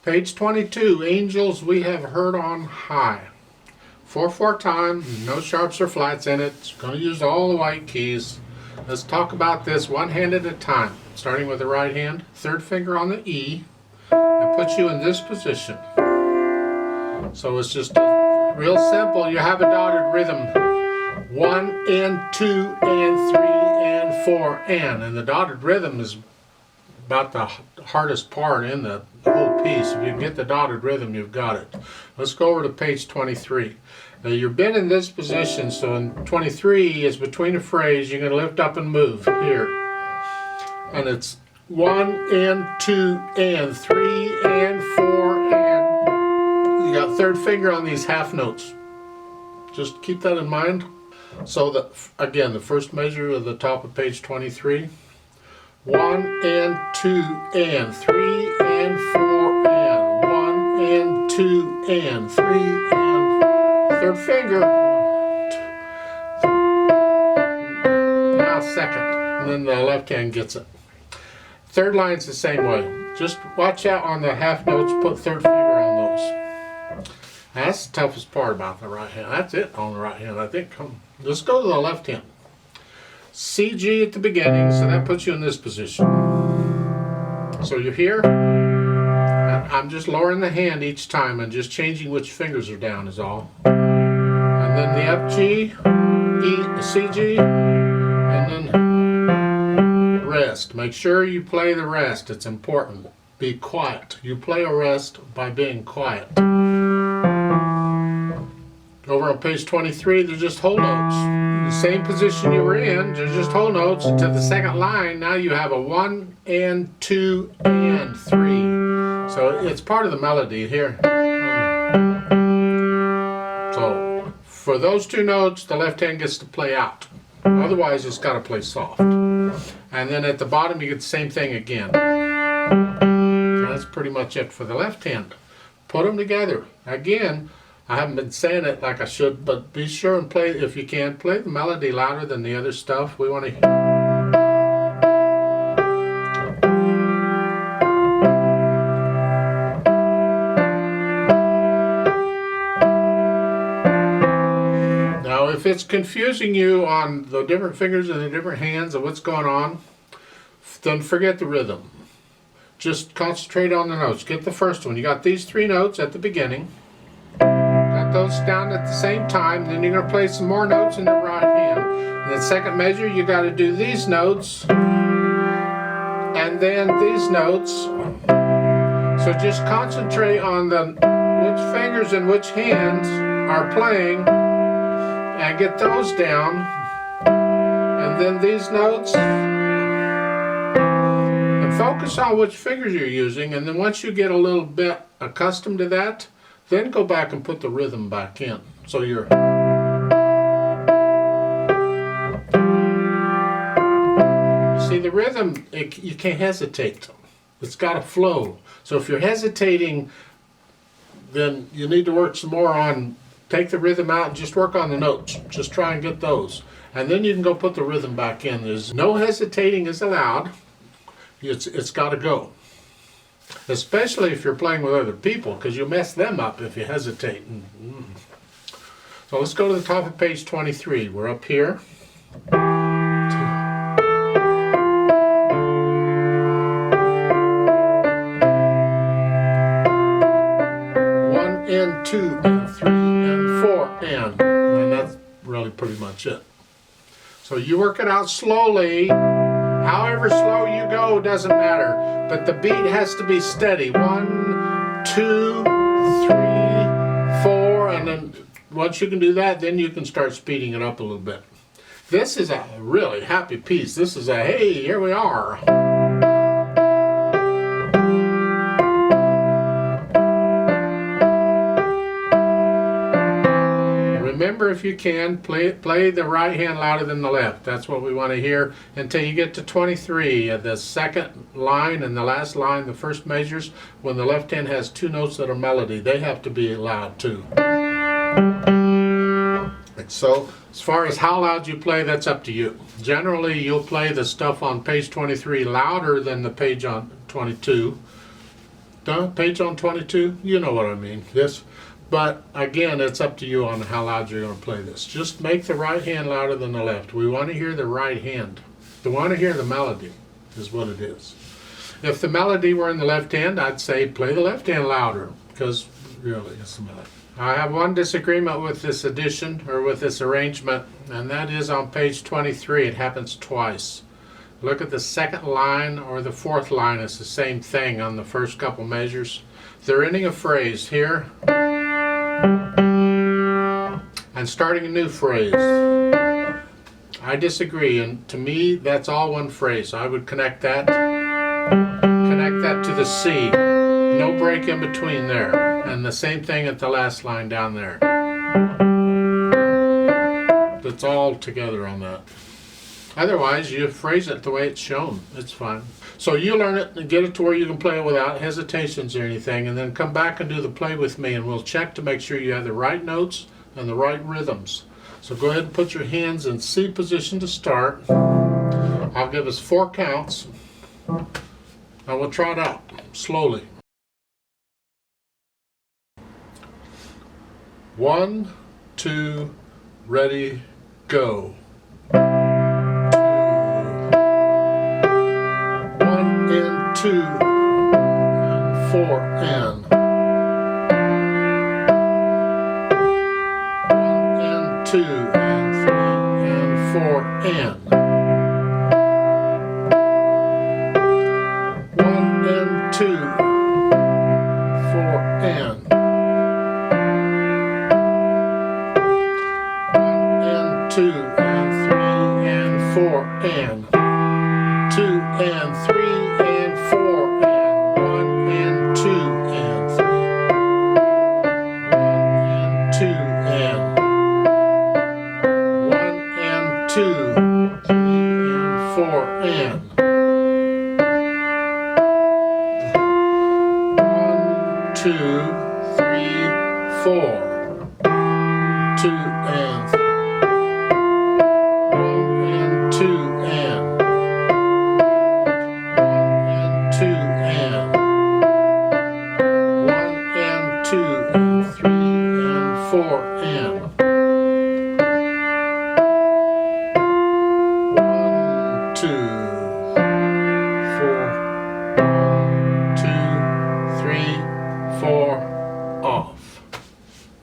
Page 22, Angels We Have Heard on High. 4/4 time, no sharps or flats in it. It's going to use all the white keys. Let's talk about this one hand at a time. Starting with the right hand, third finger on the E, and puts you in this position. So it's just real simple. You have a dotted rhythm. 1 and 2 and 3 and 4 and the dotted rhythm is about the hardest part in the whole piece. If you can get the dotted rhythm, you've got it. Let's go over to page 23. Now you've been in this position, so in 23 is between a phrase. You're going to lift up and move here. And it's 1 and 2 and 3 and 4 and you got third finger on these half notes. Just keep that in mind. So that, again, the first measure at the top of page 23. 1 and 2 and 3 and 4 and 1 and 2 and 3 and third finger. Now second, and then the left hand gets it. Third line's the same way. Just watch out on the half notes, put third finger on those. That's the toughest part about the right hand. That's it on the right hand, I think. Let's go to the left hand. C, G at the beginning, so that puts you in this position. So you're here, and I'm just lowering the hand each time and just changing which fingers are down is all. And then the F, G, E, C, G, and then rest. Make sure you play the rest. It's important. Be quiet. You play a rest by being quiet. Over on page 23, they're just whole notes. The same position you were in, they're just whole notes. To the second line, now you have a 1 and 2 and 3. So it's part of the melody here. So for those two notes, the left hand gets to play out. Otherwise, it's got to play soft. And then at the bottom, you get the same thing again. So that's pretty much it for the left hand. Put them together. Again, I haven't been saying it like I should, but be sure and play, if you can, play the melody louder than the other stuff. We want to hear. Now, if it's confusing you on the different fingers and the different hands and what's going on, then forget the rhythm. Just concentrate on the notes. Get the first one. You got these 3 notes at the beginning. Those down at the same time, then you're going to play some more notes in the right hand. In the second measure, you got to do these notes and then these notes. So just concentrate on which fingers and which hands are playing and get those down, and then these notes, and focus on which fingers you're using. And then once you get a little bit accustomed to that, then go back and put the rhythm back in. So you're... See, the rhythm, you can't hesitate. It's got to flow. So if you're hesitating, then you need to work some more on, take the rhythm out and just work on the notes. Just try and get those. And then you can go put the rhythm back in. There's no hesitating is allowed. It's got to go. Especially if you're playing with other people, because you mess them up if you hesitate. So let's go to the top of page 23. We're up here. 1 and 2 and 3 and 4 and that's really pretty much it. So you work it out slowly. However slow you go, doesn't matter. But the beat has to be steady. 1, 2, 3, 4, and then once you can do that, then you can start speeding it up a little bit. This is a really happy piece. This is a, hey, here we are. Remember, if you can, play the right hand louder than the left. That's what we want to hear until you get to 23. The second line and the last line, the first measures, when the left hand has 2 notes that are melody, they have to be loud too. And so, as far as how loud you play, that's up to you. Generally, you'll play the stuff on page 23 louder than the page on 22. Page on 22, you know what I mean. This, but again, it's up to you on how loud you're going to play this. Just make the right hand louder than the left. We want to hear the right hand. We want to hear the melody, is what it is. If the melody were in the left hand, I'd say play the left hand louder, because really it's the melody. I have one disagreement with this edition, or with this arrangement, and that is on page 23. It happens twice. Look at the second line or the fourth line. It's the same thing on the first couple measures. They're ending a phrase here and starting a new phrase. I disagree, and to me that's all one phrase. I would connect that to the C. No break in between there. And the same thing at the last line down there. It's all together on that. Otherwise, you phrase it the way it's shown. It's fine. So you learn it and get it to where you can play it without hesitations or anything, and then come back and do the play with me, and we'll check to make sure you have the right notes and the right rhythms. So go ahead and put your hands in C position to start. I'll give us 4 counts, and we'll try it out slowly. 1, 2, ready, go. 1 and 2 and 4 and 1 and 2 and 3 and 4 and 1 and 2 4 and 2 and 3 and 4 and 2 and 3 and 4 and 1 and 2 and 3 1 and 2 and 3 and 4 and 1 2 3 4 2 and 3